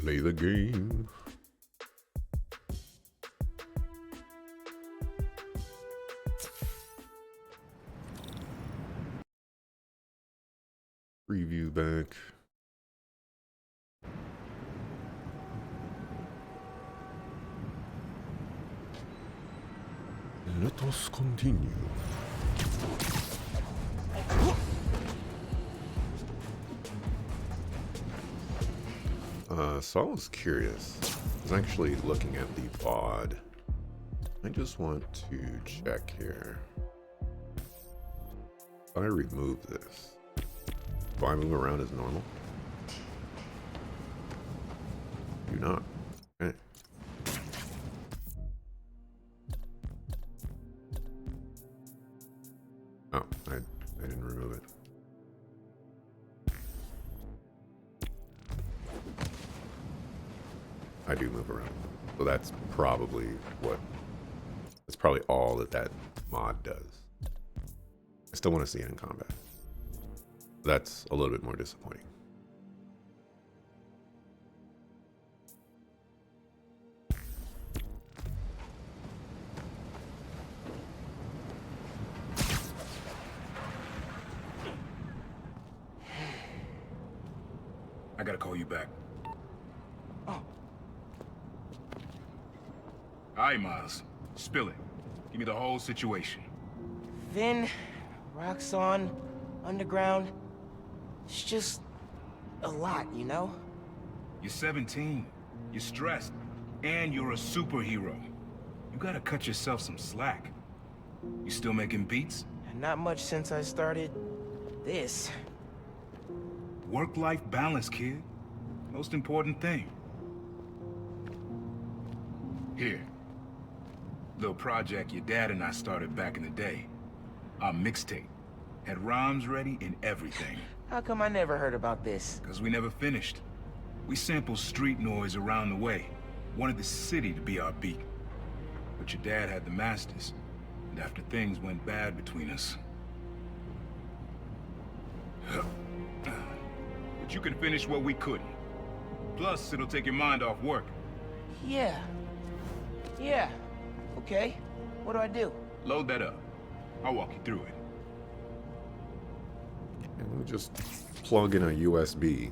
Play the game. Preview back. Let us continue. So I was curious. I was actually looking at the VOD. I just want to check here. If I remove this, do I move around as normal? Do not. Okay. Oh, I didn't remove it. I do move around. So that's probably all that mod does. I still want to see it in combat. That's a little bit more disappointing. I gotta call you back. Oh. Alright, Miles. Spill it. Give me the whole situation. Vin, Roxxon, Underground. It's just a lot, you know? You're 17. You're stressed. And you're a superhero. You gotta cut yourself some slack. You still making beats? Not much since I started this. Work-life balance, kid. Most important thing. Here. Little project your dad and I started back in the day. Our mixtape. Had rhymes ready and everything. How come I never heard about this? Because we never finished. We sampled street noise around the way. Wanted the city to be our beat. But your dad had the masters. And after things went bad between us... But you can finish what we couldn't. Plus, it'll take your mind off work. Yeah. Yeah. Okay. What do I do? Load that up. I'll walk you through it. And let me just plug in a USB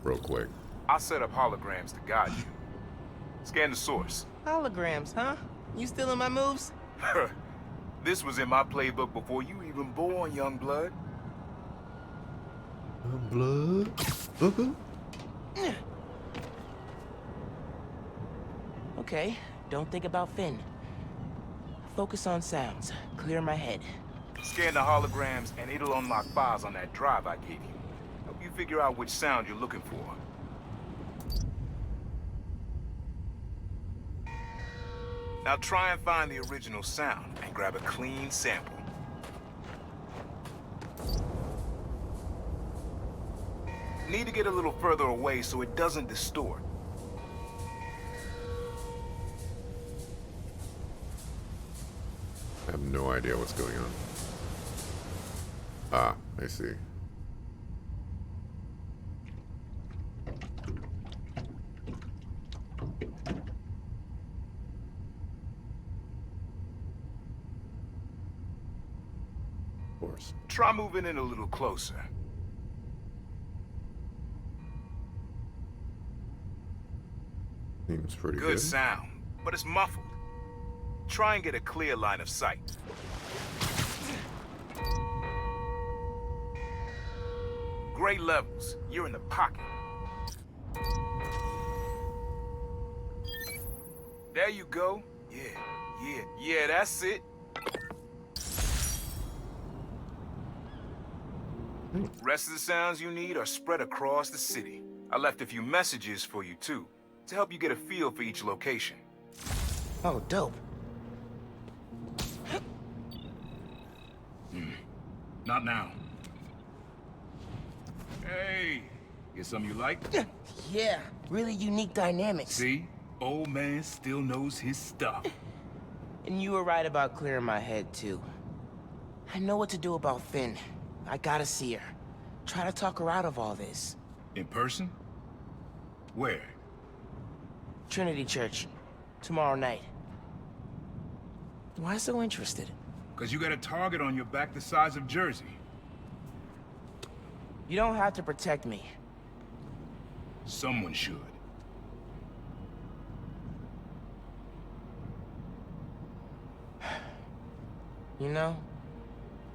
real quick. I'll set up holograms to guide you. Scan the source. Holograms, huh? You stealing my moves? This was in my playbook before you even born, young blood. Blood. Okay, don't think about Finn. Focus on sounds. Clear my head. Scan the holograms and it'll unlock files on that drive I gave you. Help you figure out which sound you're looking for. Now try and find the original sound and grab a clean sample. Need to get a little further away so it doesn't distort. I have no idea what's going on. Ah, I see. Of course. Try moving in a little closer. Seems pretty Good good. sound, but it's muffled. Try and get a clear line of sight. Great levels. You're in the pocket. There you go. Yeah, that's it. Rest of the sounds you need are spread across the city. I left a few messages for you, too, to help you get a feel for each location. Oh, dope. Not now. Hey, get something you like? Yeah, really unique dynamics. See? Old man still knows his stuff. And you were right about clearing my head, too. I know what to do about Finn. I gotta see her. Try to talk her out of all this. In person? Where? Trinity Church. Tomorrow night. Why so interested? Because you got a target on your back the size of Jersey. You don't have to protect me. Someone should. You know,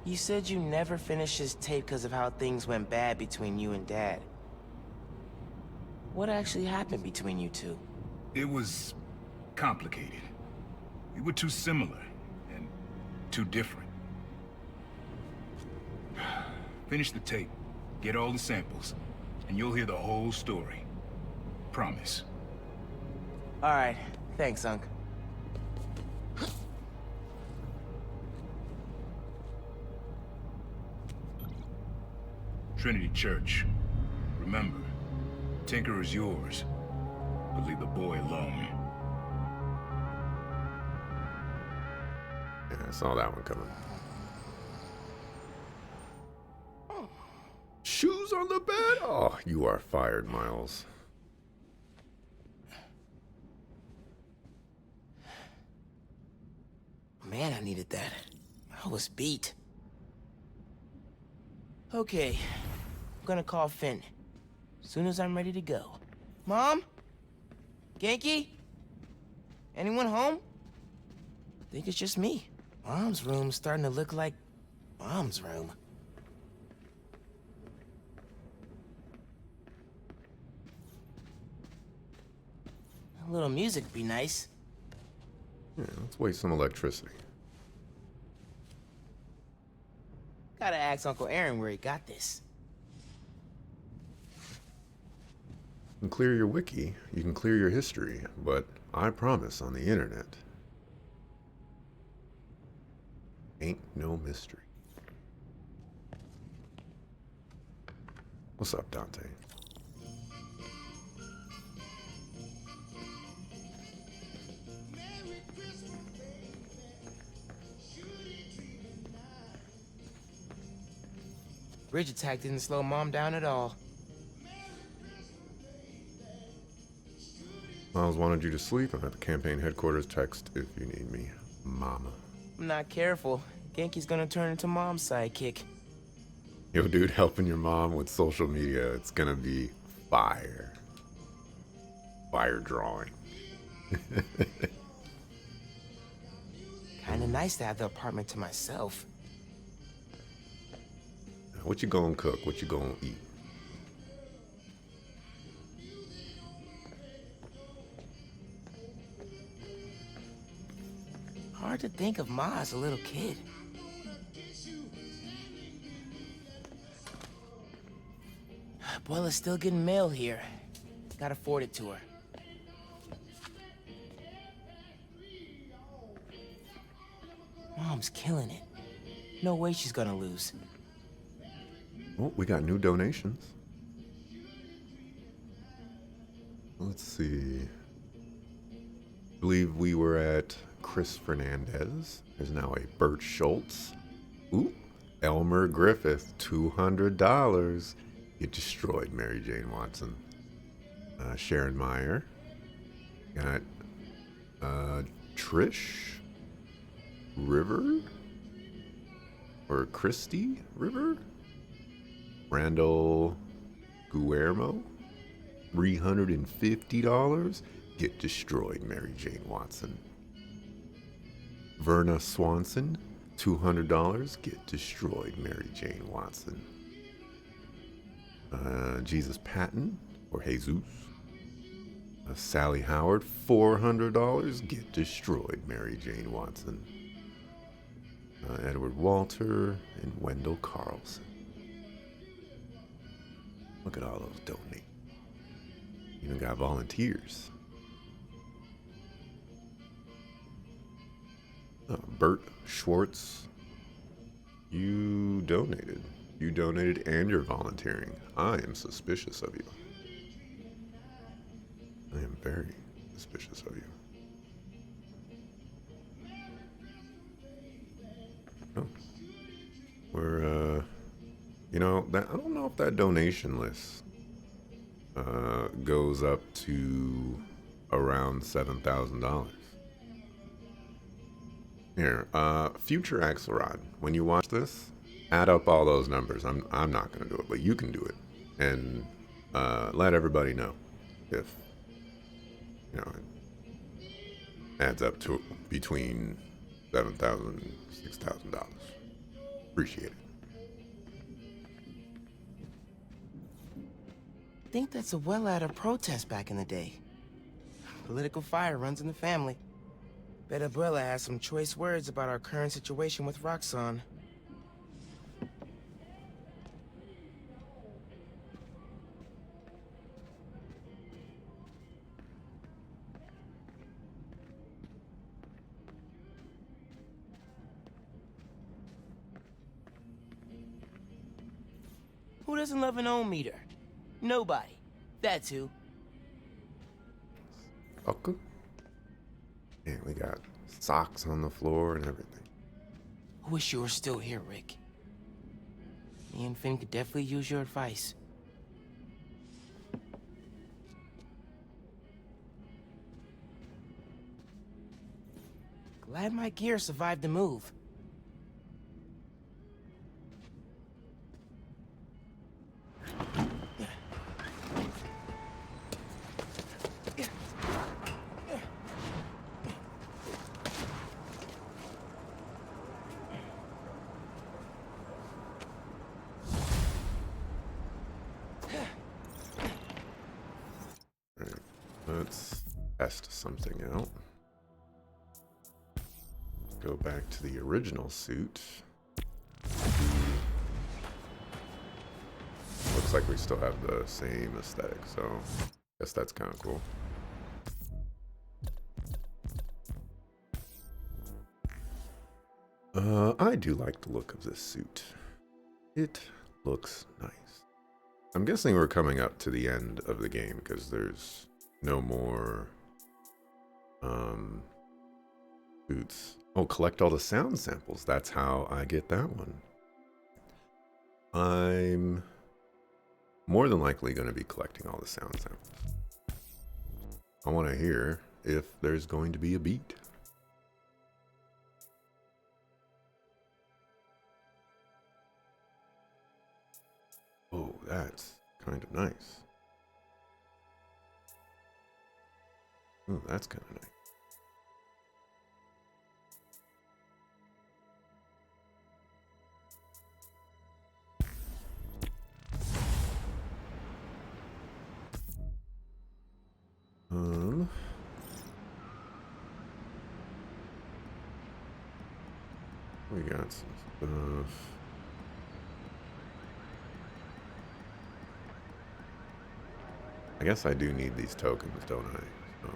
you said you never finished this tape because of how things went bad between you and Dad. What actually happened between you two? It was complicated. We were too similar and too different. Finish the tape, get all the samples, and you'll hear the whole story. Promise. All right, thanks, Unc. Trinity Church. Remember, Tinker is yours, but leave the boy alone. Yeah, I saw that one coming. Shoes on the bed? Oh, you are fired, Miles. Man, I needed that. I was beat. Okay, I'm gonna call Finn. Soon as I'm ready to go. Mom? Genki? Anyone home? Think it's just me. Mom's room's starting to look like Mom's room. A little music'd be nice. Yeah, let's waste some electricity. Gotta ask Uncle Aaron where he got this. You can clear your wiki, you can clear your history, but I promise on the internet, ain't no mystery. What's up, Dante? Bridge attack didn't slow Mom down at all. Miles wanted you to sleep. I'm at the campaign headquarters. Text if you need me. Mama. I'm not careful. Genki's gonna turn into Mom's sidekick. Yo, dude, helping your mom with social media. It's gonna be fire. Fire drawing. Kinda nice to have the apartment to myself. What you gonna cook? What you gonna eat? Hard to think of Ma as a little kid. Abuela's still getting mail here. Gotta forward it to her. Mom's killing it. No way she's gonna lose. Oh, we got new donations. Let's see. I believe we were at Chris Fernandez. There's now a Bert Schultz. Ooh, Elmer Griffith, $200. Get destroyed, Mary Jane Watson. Sharon Meyer. Got Trish River? Or Christy River? Randall Guillermo, $350. Get destroyed, Mary Jane Watson. Verna Swanson, $200. Get destroyed, Mary Jane Watson. Jesus Patton, or Jesus. Sally Howard, $400. Get destroyed, Mary Jane Watson. Edward Walter and Wendell Carlson. Look at all those donate. Even got volunteers. Bert Schwartz, you donated. You donated and you're volunteering. I am suspicious of you. I am very suspicious of you. Oh. We're, you know, that I don't know if that donation list goes up to around $7,000. Here, future Axelrod, when you watch this, add up all those numbers. I'm not gonna do it, but you can do it, and let everybody know if you know it adds up to between $7,000 and $6,000. Appreciate it. I think that's a well out of protest back in the day. Political fire runs in the family. Bet Abuela has some choice words about our current situation with Roxxon. Who doesn't love an ohm meter? Nobody. That's who. Okay. Yeah, we got socks on the floor and everything. I wish you were still here, Rick. Me and Finn could definitely use your advice. Glad my gear survived the move. Let's test something out. Go back to the original suit. Looks like we still have the same aesthetic, so I guess that's kind of cool. I do like the look of this suit. It looks nice. I'm guessing we're coming up to the end of the game because there's no more suits. Oh, collect all the sound samples. That's how I get that one. I'm more than likely going to be collecting all the sound samples. I want to hear if there's going to be a beat. Oh, that's kind of nice. Oh, that's kind of nice. We got some stuff. I guess I do need these tokens, don't I? So.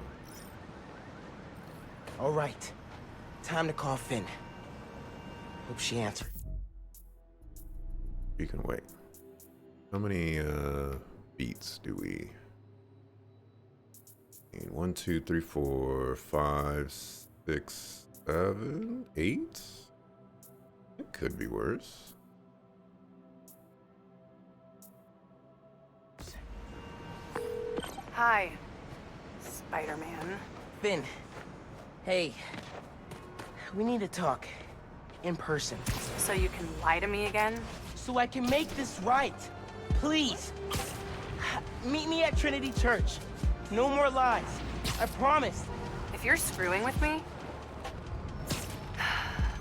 All right. Time to call Finn. Hope she answered. You can wait. How many beats do we need? 1, 2, 3, 4, 5, 6, 7, 8? It could be worse. Hi, Spider-Man. Finn. Hey. We need to talk. In person. So you can lie to me again? So I can make this right. Please. Meet me at Trinity Church. No more lies. I promise. If you're screwing with me...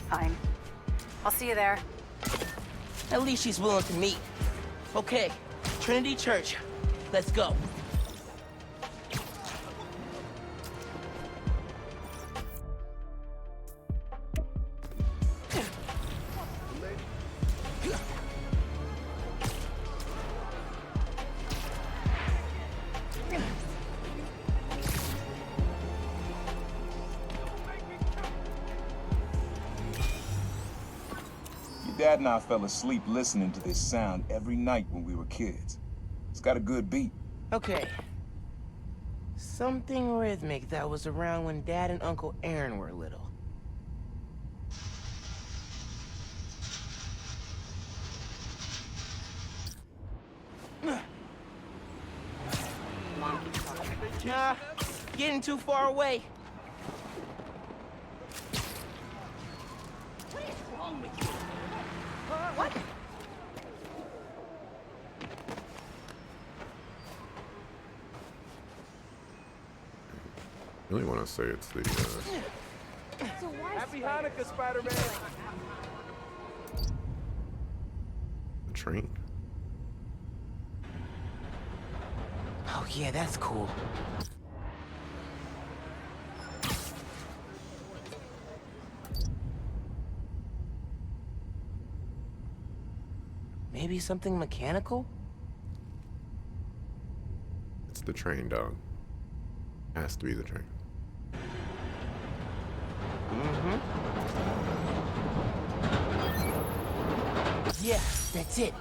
Fine. I'll see you there. At least she's willing to meet. Okay. Trinity Church. Let's go. Dad and I fell asleep listening to this sound every night when we were kids. It's got a good beat. Okay. Something rhythmic that was around when Dad and Uncle Aaron were little. Nah, getting too far away. What? I really want to say it's the Happy Hanukkah, Spider-Man! train. Oh yeah, that's cool. Maybe something mechanical? It's the train, dog. Has to be the train. Yeah, that's it.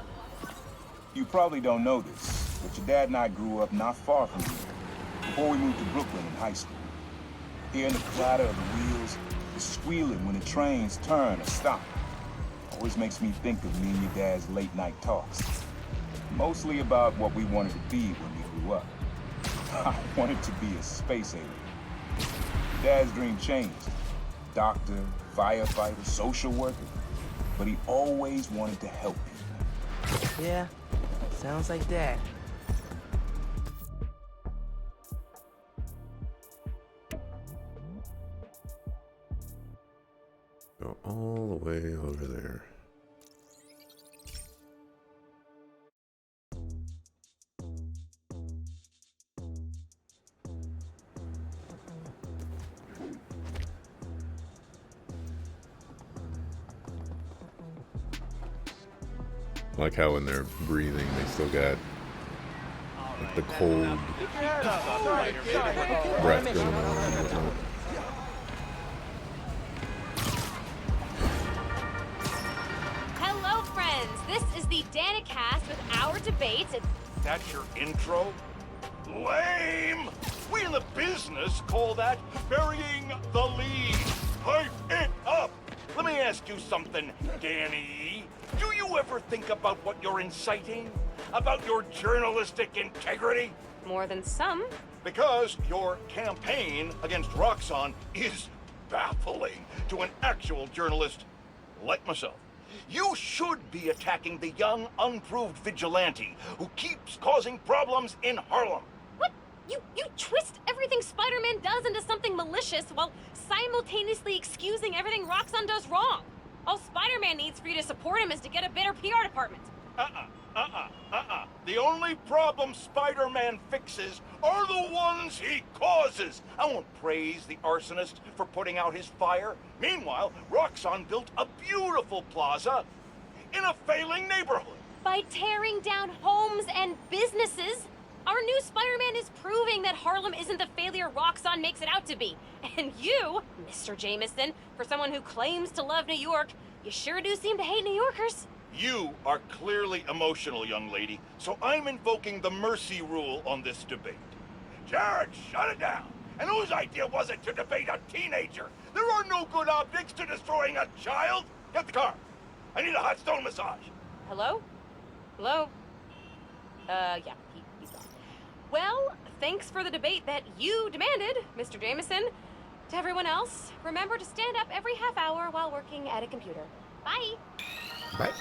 You probably don't know this, but your dad and I grew up not far from here, before we moved to Brooklyn in high school. Hearing the clatter of the wheels, the squealing when the trains turn or stop, always makes me think of me and your dad's late night talks. Mostly about what we wanted to be when we grew up. I wanted to be a space alien. Dad's dream changed. Doctor, firefighter, social worker. But he always wanted to help people. Yeah, sounds like Dad. Go all the way over there. I like how when they're breathing, they still got like the cold breath going on and whatnot. Hello, friends. This is the Danicast with our debates. That's your intro? Lame! We in the business call that burying the lead. Hype it up! Let me ask you something, Danny. Do you ever think about what you're inciting? About your journalistic integrity? More than some. Because your campaign against Roxxon is baffling to an actual journalist like myself. You should be attacking the young, unproved vigilante who keeps causing problems in Harlem. What? You twist everything Spider-Man does into something malicious while simultaneously excusing everything Roxxon does wrong. All Spider-Man needs for you to support him is to get a better PR department. The only problem Spider-Man fixes are the ones he causes. I won't praise the arsonist for putting out his fire. Meanwhile, Roxxon built a beautiful plaza in a failing neighborhood. By tearing down homes and businesses, our new Spider-Man is proving that Harlem isn't the failure Roxxon makes it out to be. And you, Mr. Jameson, for someone who claims to love New York, you sure do seem to hate New Yorkers. You are clearly emotional, young lady, so I'm invoking the mercy rule on this debate. Jared, shut it down. And whose idea was it to debate a teenager? There are no good objects to destroying a child. Get the car. I need a hot stone massage. Hello? Hello? Yeah, he's gone. Well, thanks for the debate that you demanded, Mr. Jameson. To everyone else, remember to stand up every half hour while working at a computer. Bye. Bye.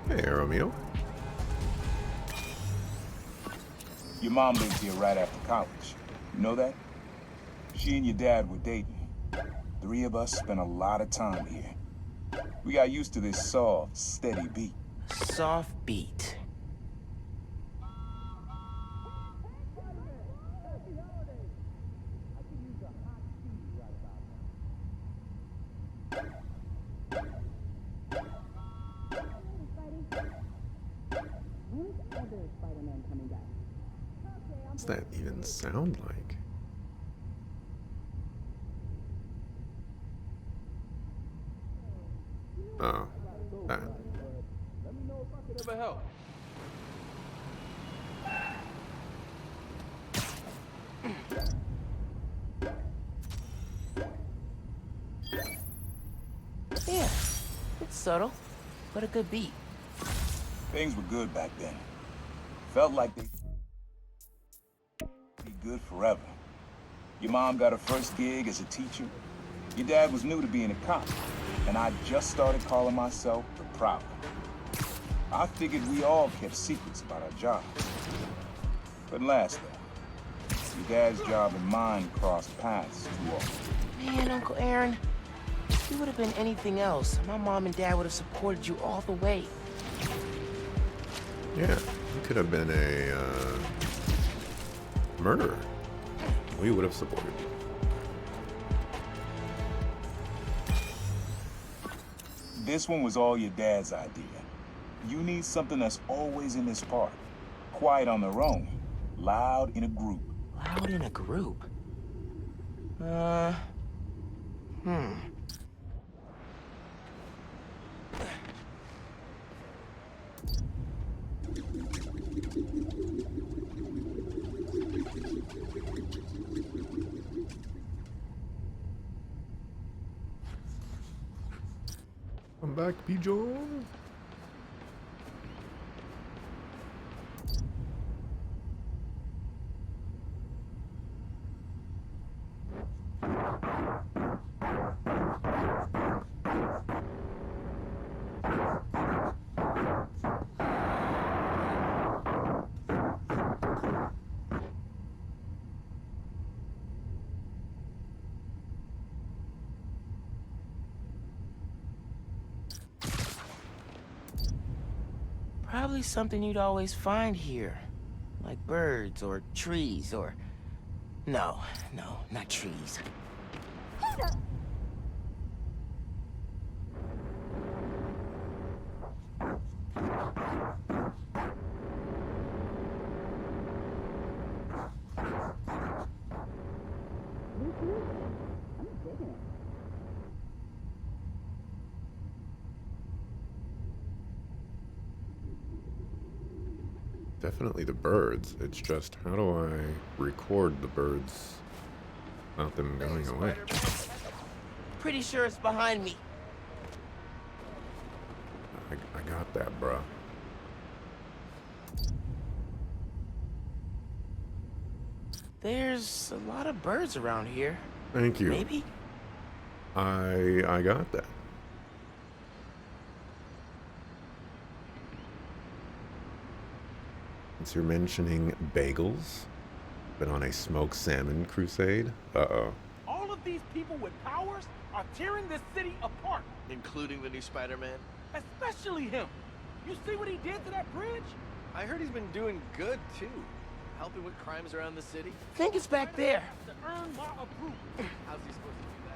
Hey, Romeo. Your mom lived here right after college. You know that? She and your dad were dating. 3 of us spent a lot of time here. We got used to this soft, steady beat. Soft beat. What's that even sound like? Oh, that. Never help. subtle, but a good beat. Things were good back then. Felt like they'd be good forever. Your mom got her first gig as a teacher. Your dad was new to being a cop, and I just started calling myself the Prowler. I figured we all kept secrets about our jobs. But last though, your dad's job and mine crossed paths too often. Man, Uncle Aaron, if you would have been anything else, my mom and dad would have supported you all the way. Yeah, you could have been a murderer. We would have supported you. This one was all your dad's idea. You need something that's always in this park. Quiet on their own, loud in a group. Loud in a group? Come back, Pigeon. Probably something you'd always find here. Like birds or trees or... No, not trees. Definitely the birds. It's just, how do I record the birds without them going away? Pretty sure it's behind me. I got that, bruh. There's a lot of birds around here. Thank you. Maybe? I got that. Since you're mentioning bagels, been on a smoked salmon crusade. Uh-oh. All of these people with powers are tearing this city apart. Including the new Spider-Man? Especially him. You see what he did to that bridge? I heard he's been doing good, too. Helping with crimes around the city. I think it's back there. To earn my approval. How's he supposed to do that?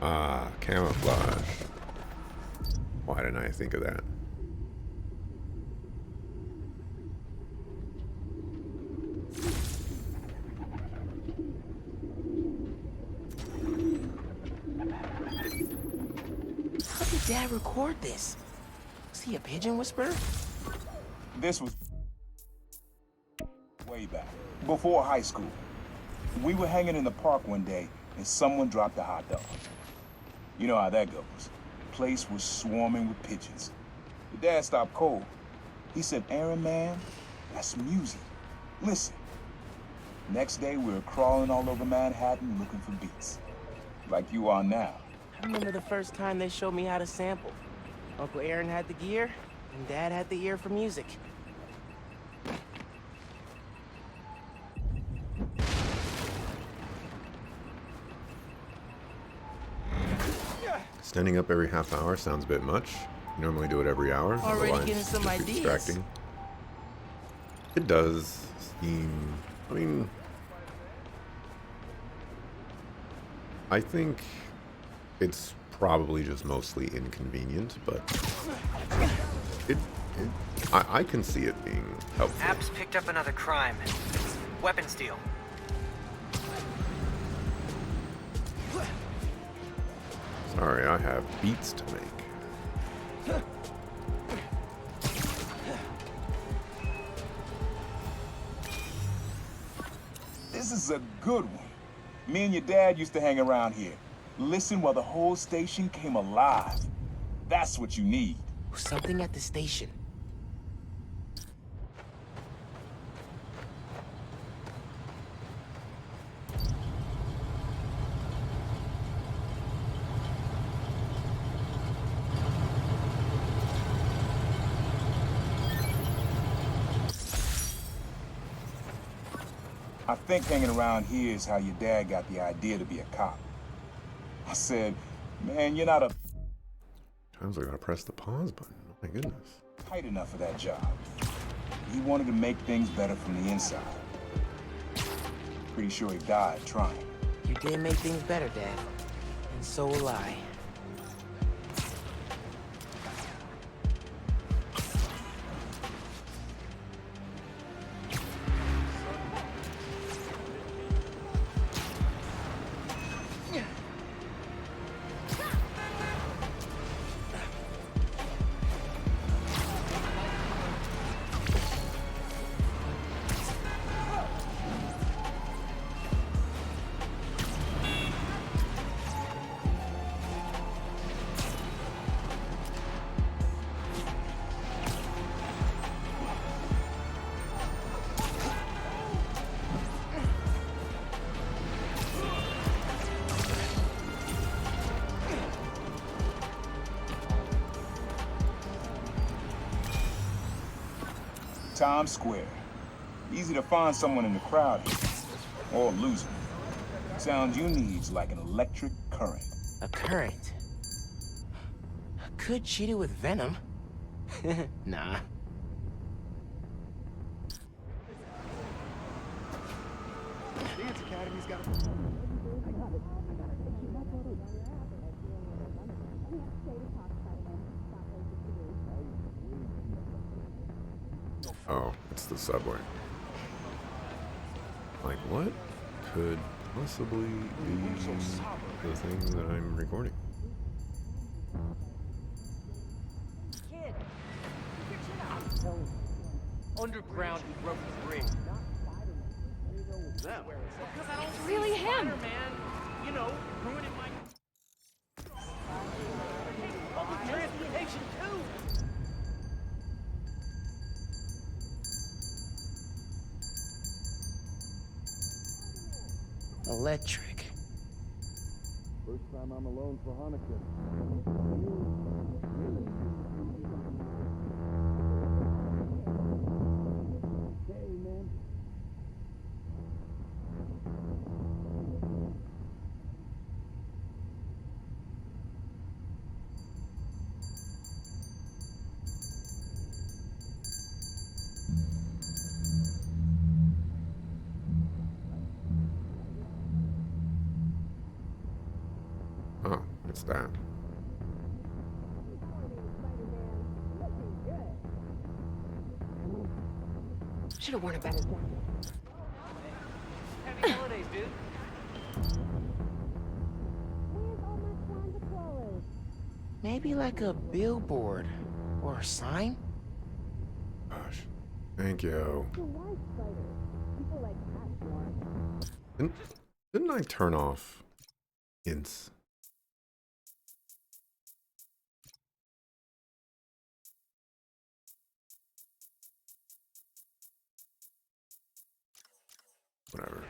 Ah, camouflage. Why didn't I think of that? How did Dad record this? Was he a pigeon whisperer? This was way back, before high school. We were hanging in the park one day and someone dropped a hot dog. You know how that goes. Place was swarming with pigeons. Your dad stopped cold. He said, "Aaron, man, that's music. Listen." Next day, we were crawling all over Manhattan looking for beats. Like you are now. I remember the first time they showed me how to sample. Uncle Aaron had the gear, and Dad had the ear for music. Standing up every half hour sounds a bit much. You normally do it every hour. Already otherwise getting some it's just ideas. distracting. It does seem... I mean... I think it's probably just mostly inconvenient, but... I can see it being helpful. Apps picked up another crime. Weapon steal. Sorry, I have beats to make. This is a good one. Me and your dad used to hang around here. Listen while the whole station came alive. That's what you need. Something at the station. I think hanging around here is how your dad got the idea to be a cop. I said, man, you're not Times I gotta press the pause button. Oh my goodness. tight enough for that job. He wanted to make things better from the inside. Pretty sure he died trying. You did make things better, Dad. And so will I. Times Square. Easy to find someone in the crowd here. Or lose him. Sound you need's like an electric current. A current. Could cheat it with venom. Nah. Dance Academy's got Oh, it's the subway. Like, what could possibly be the thing that I'm recording? Kid, underground, he broke the bridge. them. It's really him. Man, you know, ruining my public transportation too. Electric. First time I'm alone for Hanukkah. Hey, man. Oh, it's that. Should have worn a better jacket. Happy holidays, dude. Maybe like a billboard or a sign? Gosh. Thank you. Didn't I turn off hints? Whatever.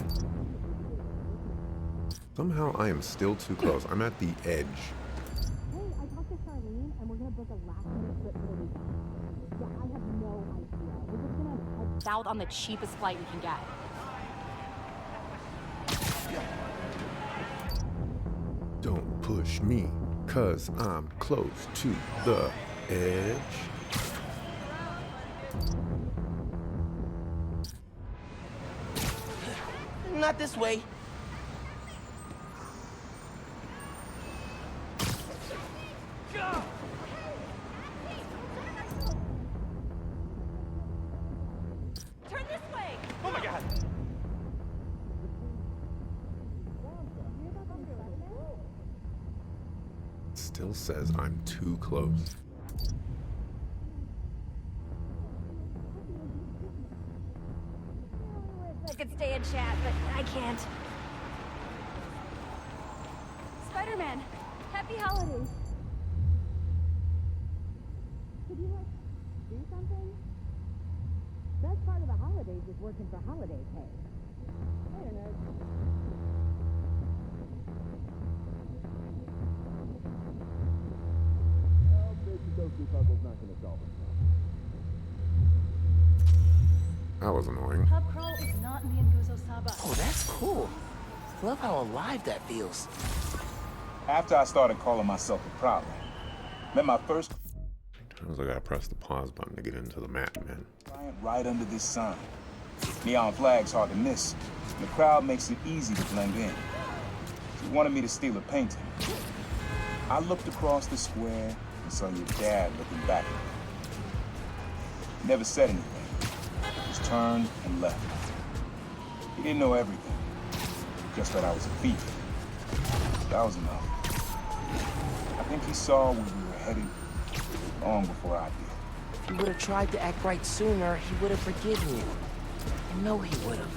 Somehow I am still too close. I'm at the edge. Hey, I talked to Charlene, and we're gonna book a last-minute trip for the weekend. Yeah, I have no idea. We're just gonna head south on the cheapest flight we can get. Don't push me, 'cause I'm close to the edge. Not this way. Turn this way. Oh my god! Still says I'm too close. I could stay and chat, but I can't. Spider-Man, happy holidays. Could you, do something? Best part of the holidays is working for holiday pay. Later, nerds. That was annoying. Pub crawl is not me and Guzo Saba. Oh, that's cool. Love how alive that feels. After I started calling myself a problem, met my first Sometimes I gotta press the pause button to get into the map, man. client right under this sign. Neon flag's hard to miss, and the crowd makes it easy to blend in. She wanted me to steal a painting. I looked across the square and saw your dad looking back at me. He never said anything. Just turned and left. He didn't know everything, just that I was a thief. That was enough. I think he saw where we were headed long before I did. If you would have tried to act right sooner, he would have forgiven you. I know he would have.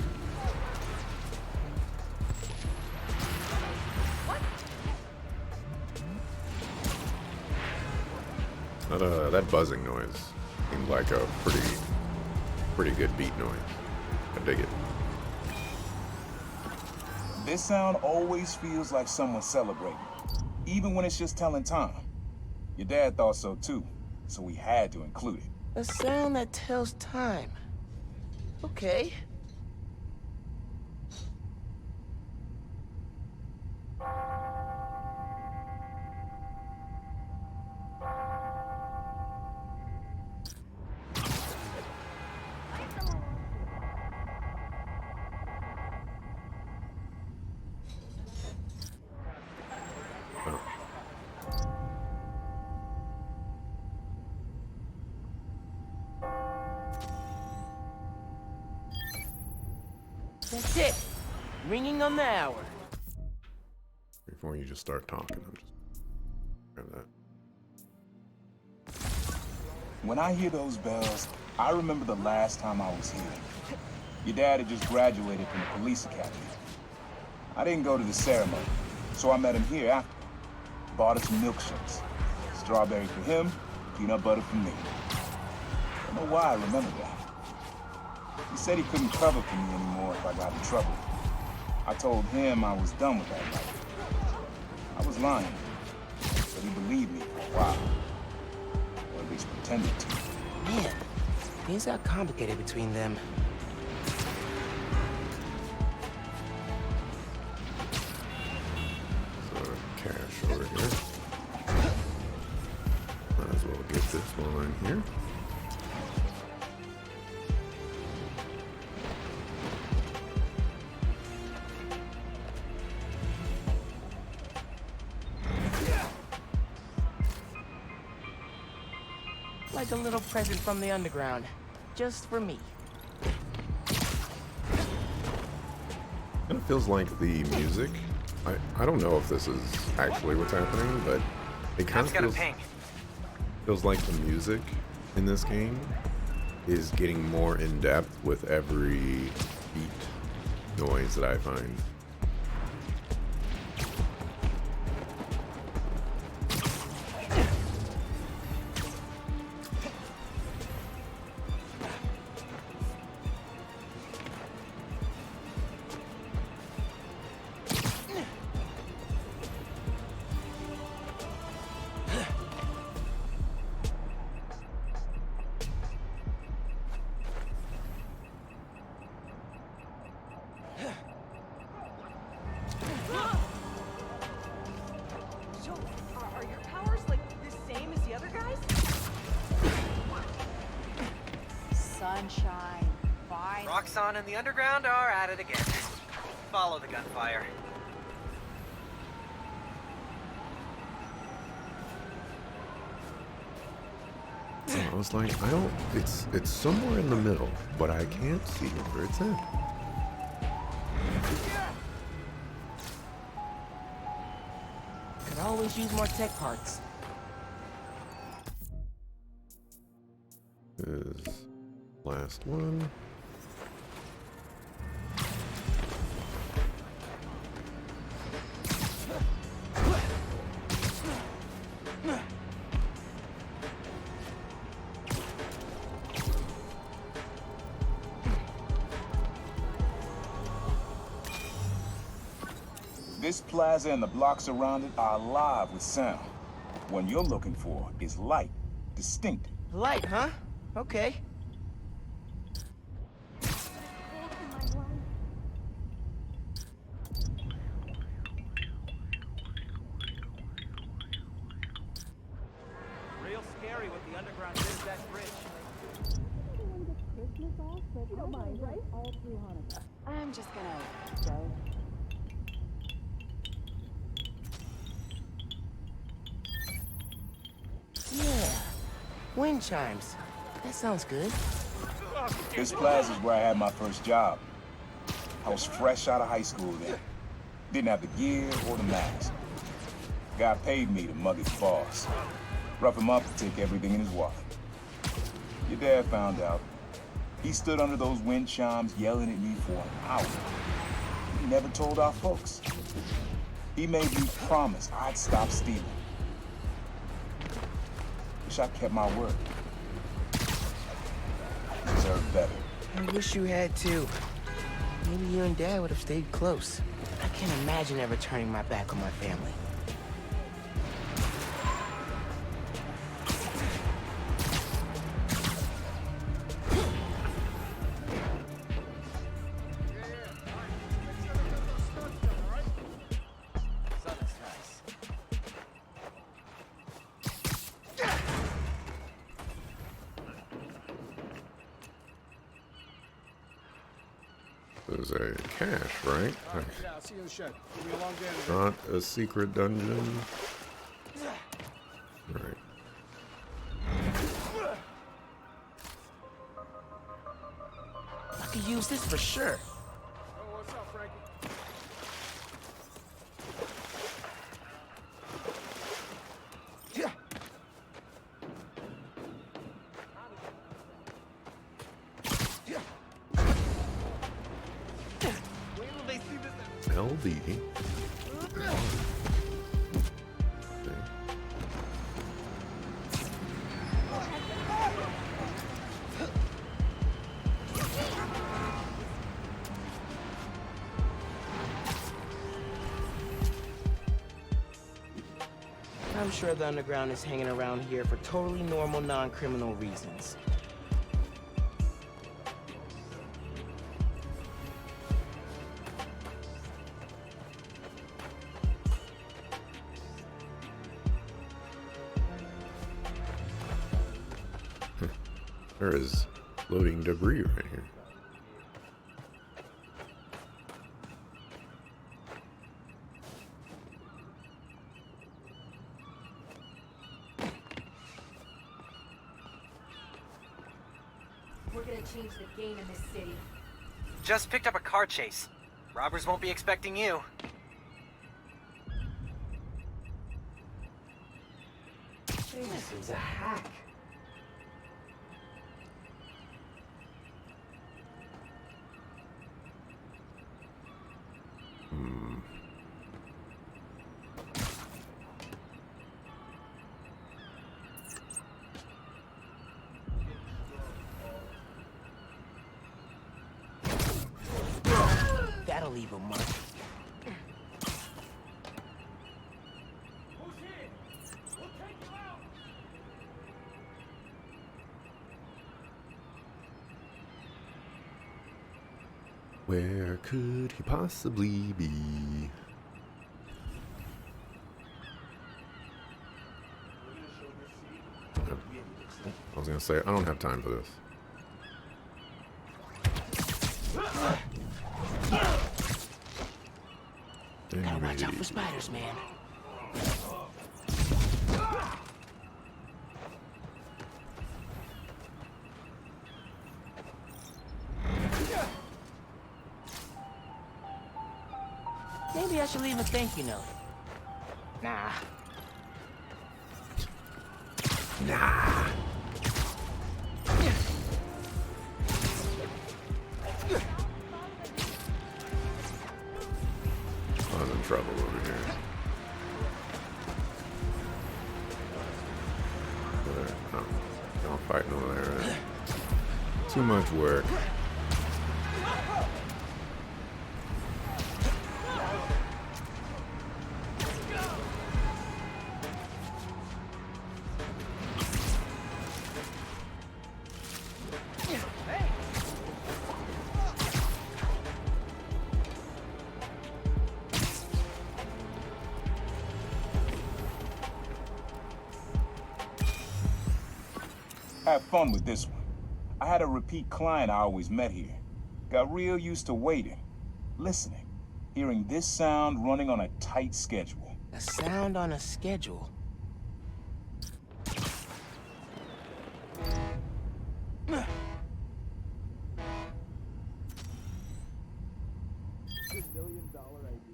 That buzzing noise seemed like a pretty good beat noise. I dig it. This sound always feels like someone celebrating, even when it's just telling time. Your dad thought so too, so we had to include it. A sound that tells time. Okay. That's it. Ringing on the hour. Before you just start talking, I'm just grab that. When I hear those bells, I remember the last time I was here. Your dad had just graduated from the police academy. I didn't go to the ceremony, so I met him here after. Bought us some milkshakes. Strawberry for him, peanut butter for me. I don't know why I remember that. He said he couldn't cover for me anymore if I got in trouble. I told him I was done with that life. I was lying, but he believed me for a while. Or at least pretended to. Man, things got complicated between them. So cash over here. Might as well get this while I'm here. Like a little present from the underground. Just for me. Kind of feels like the music. I don't know if this is actually what's happening, but it kind of feels like the music in this game is getting more in depth with every beat noise that I find. So, are your powers like the same as the other guys? Sunshine. Fine. Roxxon and the Underground are at it again. Follow the gunfire. I was like, it's somewhere in the middle, but I can't see where it's at. Could Could always use more tech parts. Is last one. This plaza and the blocks around it are alive with sound. What you're looking for is light, distinct. Light, huh? Okay. Real scary what the underground did to that bridge. Christmas off, but you don't mind, right? All through Hanukkah. I'm just gonna go. Yeah. Wind chimes. That sounds good. This plaza is where I had my first job. I was fresh out of high school then. Didn't have the gear or the mask. Guy paid me to mug his boss. Rough him up and take everything in his wallet. Your dad found out. He stood under those wind chimes yelling at me for an hour. He never told our folks. He made me promise I'd stop stealing. Wish I kept my word. Deserve better. I wish you had too. Maybe you and Dad would have stayed close. I can't imagine ever turning my back on my family. Sun's nice. There's a cache, right? Yeah, I'll see you in the shed. Give me a long day today. Not a secret dungeon. Right. I could use this for sure. Oh, what's up, Frankie? Wait till they see this. LB. Okay. I'm sure the underground is hanging around here for totally normal, non-criminal reasons. There is floating debris right here. We're gonna change the game in this city. Just picked up a car chase. Robbers won't be expecting you. Jameson's a hack. That'll leave a mark. Who's here? We'll take you out. Where could he possibly be? I was gonna say, I don't have time for this. Gotta watch out for spiders, man. Maybe I should leave a thank you note. Nah. Nah. I'm in trouble over here. No, don't fight over there. Too much work. Have fun with this one. I had a repeat client I always met here. Got real used to waiting, listening, hearing this sound running on a tight schedule. A sound on a schedule.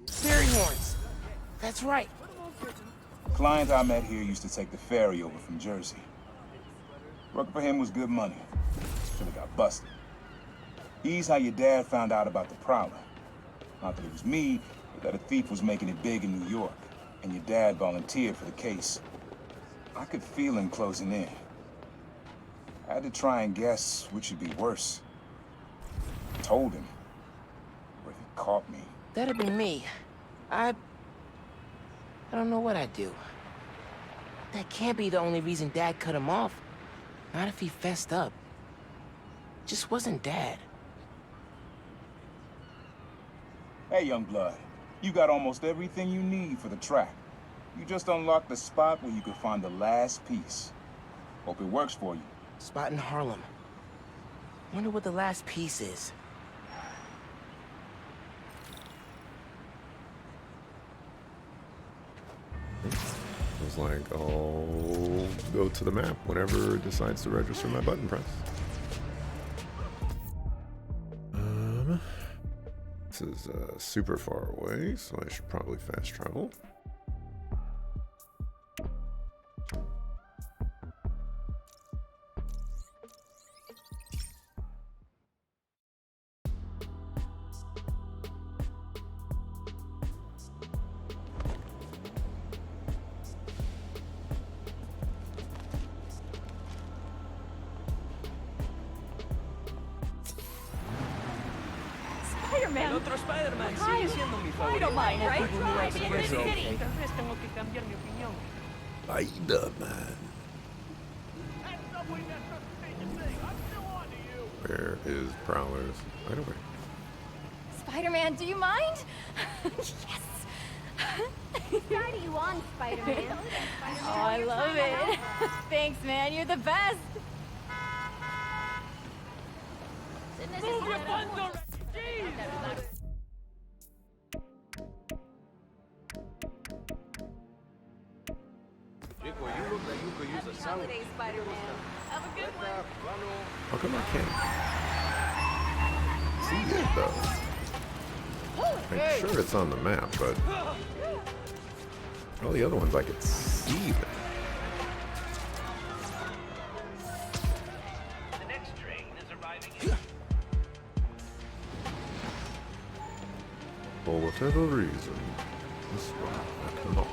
Fairy horns. That's right. Client I met here used to take the ferry over from Jersey. Working for him was good money. Should've got busted. He's how your dad found out about the Prowler. Not that it was me, but that a thief was making it big in New York, and your dad volunteered for the case. I could feel him closing in. I had to try and guess which would be worse. I told him, but he caught me. That'd have been me. I don't know what I'd do. That can't be the only reason Dad cut him off. Not if he fessed up. Just wasn't Dad. Hey, young blood. You got almost everything you need for the track. You just unlocked the spot where you could find the last piece. Hope it works for you. Spot in Harlem. Wonder what the last piece is. It was like, I'll go to the map whenever it decides to register my button press. This is super far away, so I should probably fast travel. Spider-Man. Otro Spider-Man Hi. sigue siendo mi I favorito. don't mind, right? Everywhere Hi, in River the City. world. Tal vez tengo que cambiar mi opinión. Spider-Man. That subway mess doesn't change a thing. I'm still on to you. Where is Prowler's hideaway? Spider-Man, do you mind? Yes. Why do you want Spider-Man? Oh, I love it. Thanks, man. You're the best. Move your buns already! Jeez! Chico, you look like you could use a sound. Holiday, Spider-Man. Have a good one. How come I can't see it though? I'm sure it's on the map, but all the other ones I could see them. The next train is arriving in For whatever reason, this one I cannot.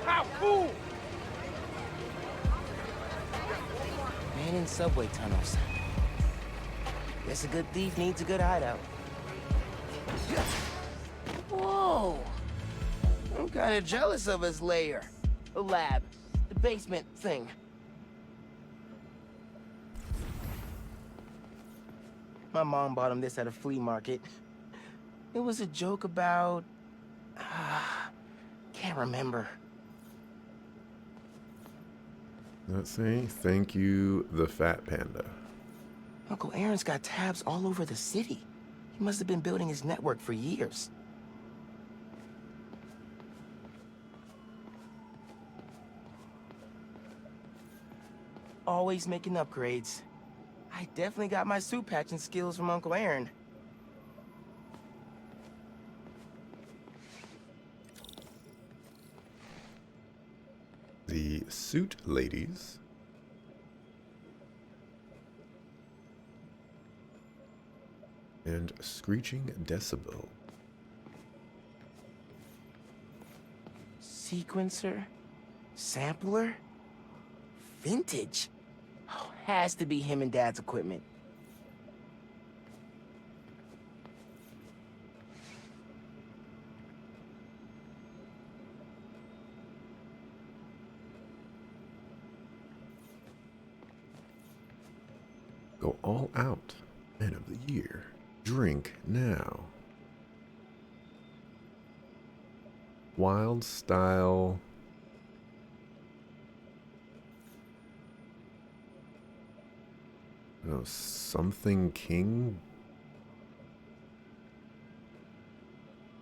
How cool! Man in subway tunnels. Guess a good thief needs a good hideout. Whoa! I'm kinda jealous of his lair. The lab. The basement thing. My mom bought him this at a flea market. It was a joke about... can't remember. Let's see. Thank you, the Fat Panda. Uncle Aaron's got tabs all over the city. He must have been building his network for years. Always making upgrades. I definitely got my suit patching skills from Uncle Aaron. suit ladies. And Screeching Decibel. Sequencer? Sampler? Vintage? Oh, has to be him and Dad's equipment. Go all out. Man of the year. Drink now. Wild style. No, something king.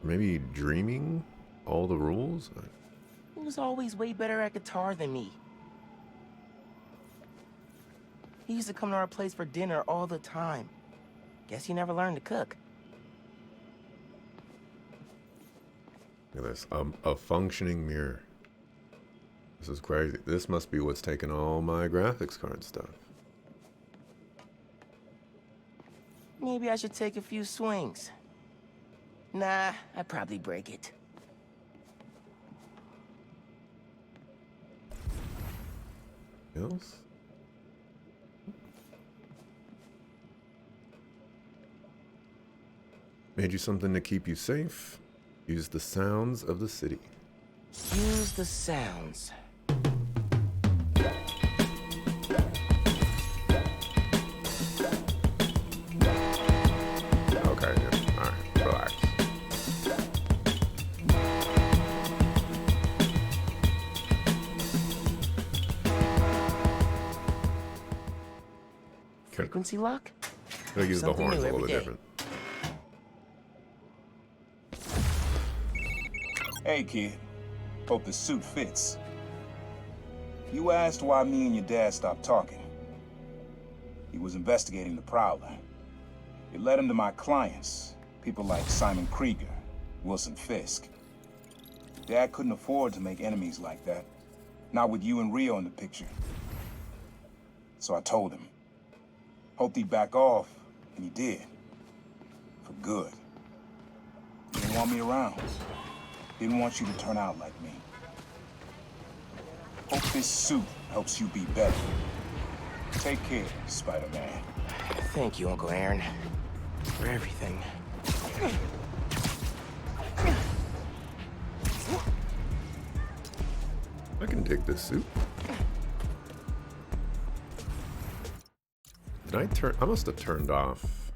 Maybe dreaming all the rules. He was always way better at guitar than me. He used to come to our place for dinner all the time. Guess he never learned to cook. Look at this, a functioning mirror. This is crazy. This must be what's taking all my graphics card stuff. Maybe I should take a few swings. Nah, I'd probably break it. Else? Made you something to keep you safe? Use the sounds of the city. Use the sounds. Okay, yeah. Alright, relax. Frequency lock? Gotta use the Something horns new a little every bit day. different. Hey, kid. Hope the suit fits. You asked why me and your dad stopped talking. He was investigating the Prowler. It led him to my clients, people like Simon Krieger, Wilson Fisk. Dad couldn't afford to make enemies like that. Not with you and Rio in the picture. So I told him. Hoped he'd back off, and he did. For good. He didn't want me around. Didn't want you to turn out like me. Hope this suit helps you be better. Take care, Spider-Man. Thank you, Uncle Aaron, for everything. I can dig this suit. Did I turn? I must have turned off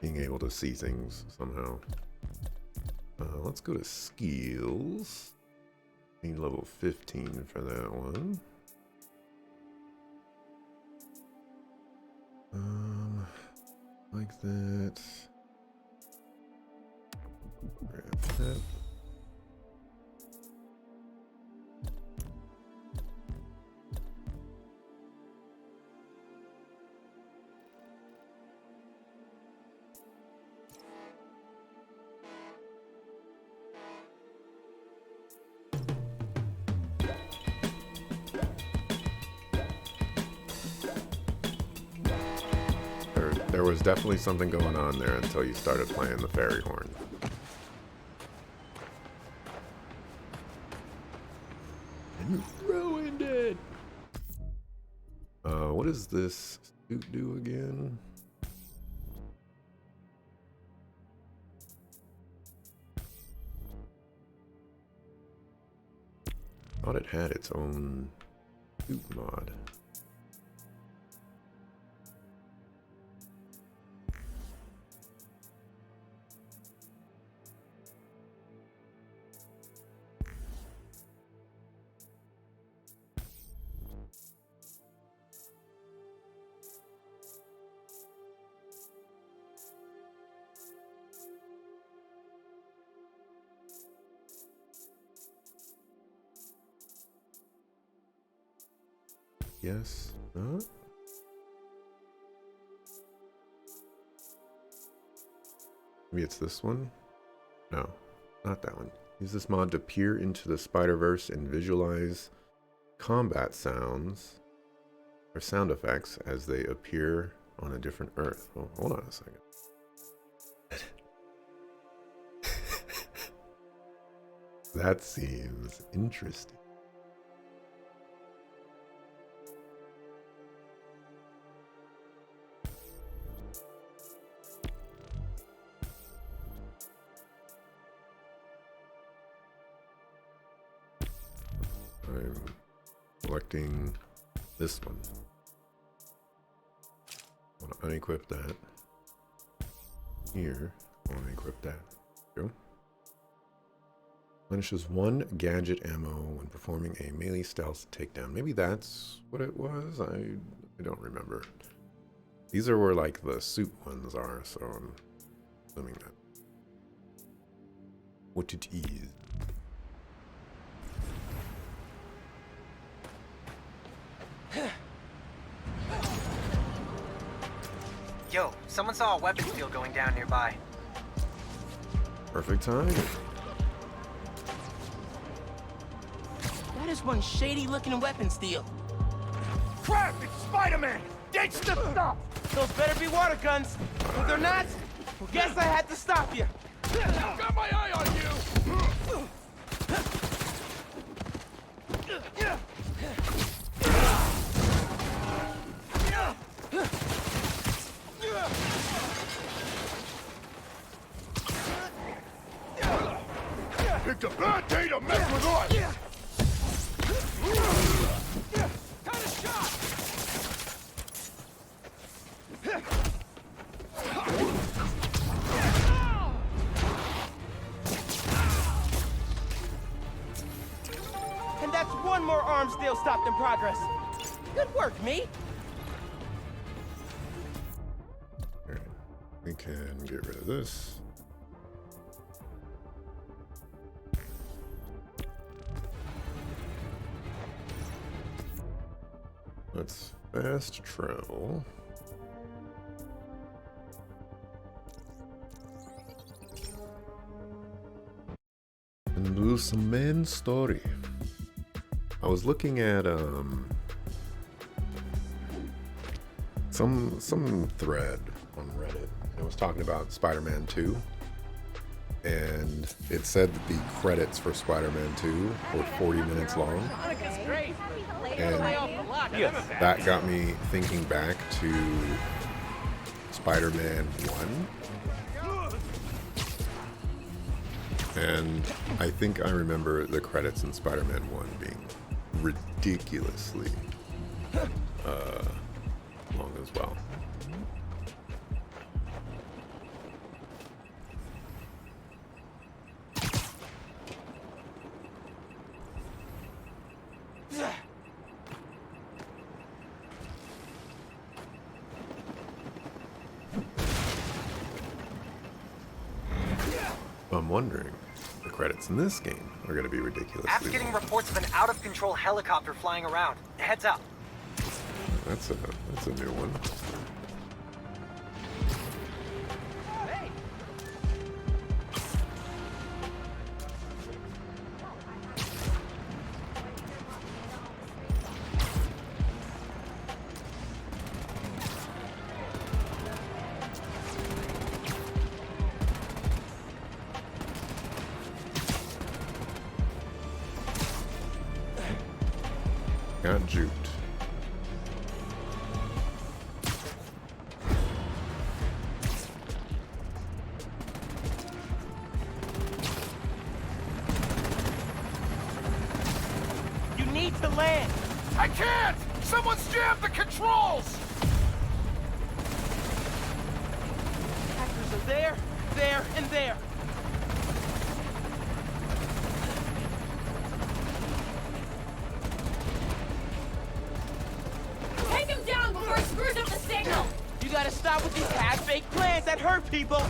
being able to see things somehow. Let's go to skills. Need level 15 for that one. Like that. Grab that. There was definitely something going on there until you started playing the fairy horn. And you ruined it! What does this suit do again? Thought it had its own suit mod. Yes. Huh? Maybe it's this one? No, not that one. Use this mod to peer into the Spider-Verse and visualize combat sounds or sound effects as they appear on a different Earth. Oh, hold on a second. That seems interesting. I'm selecting this one. I want to unequip that. Here, I want to equip that. Go. Replenishes 1 gadget ammo when performing a melee stealth takedown. Maybe that's what it was? I don't remember. These are where like the suit ones are, so I'm assuming that. What it is. Yo, someone saw a weapons deal going down nearby. Perfect time. That is one shady-looking weapons deal. Crap! It's Spider-Man! Ditch the stuff! Those better be water guns. If they're not, well, guess I had to stop you. Got my eye on you! Picked a bad day to mess with us! Kind of shot! And that's one more arms deal stopped in progress. Good work, me. Alright, we can get rid of this. Let's fast travel. And do some main story. I was looking at some thread on Reddit, and it was talking about Spider-Man 2. And it said that the credits for Spider-Man 2 were 40 minutes long. And that got me thinking back to Spider-Man 1. And I think I remember the credits in Spider-Man 1 being ridiculously long as well. I'm wondering, the credits in this game are going to be ridiculously App's getting long. reports of an out-of-control helicopter flying around. Heads up. That's a new one. Got juked. You need to land. I can't! Someone's jammed the controls! Actors are there, there, and there. Take him down before he screws up the signal! You gotta stop with these half-baked plans that hurt people.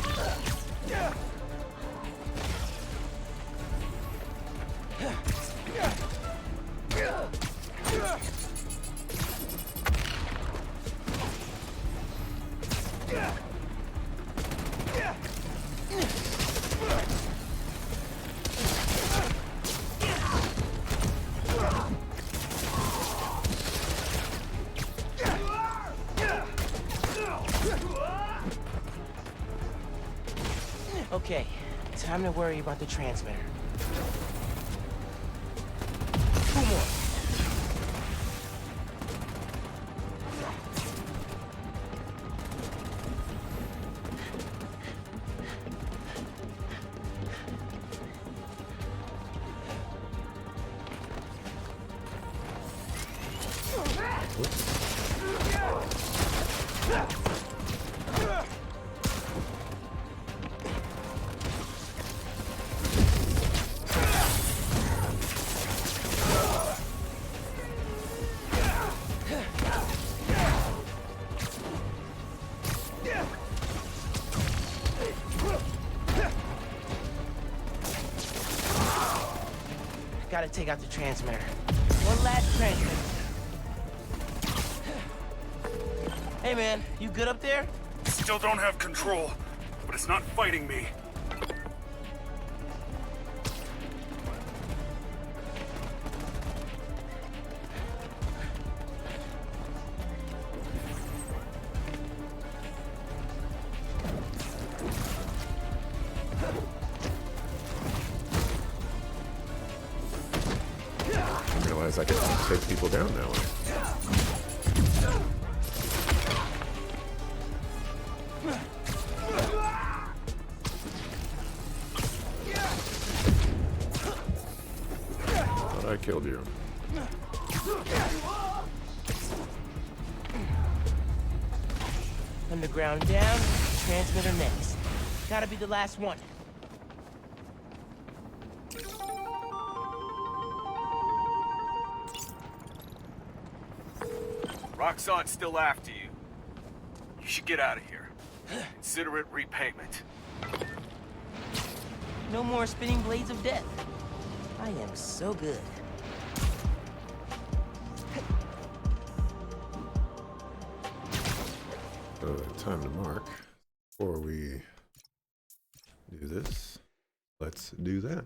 Okay, time to worry about the transmitter. 2 more. Gotta take out the transmitter. One last transmitter. Hey man, you good up there? Still don't have control, but it's not fighting me. I realize I can take people down that way. Thought I killed you. Underground down, transmitter next. Gotta be the last one. Roxxon's still after you. You should get out of here. Consider it repayment. No more spinning blades of death. I am so good. So, time to mark. Before we do this, let's do that.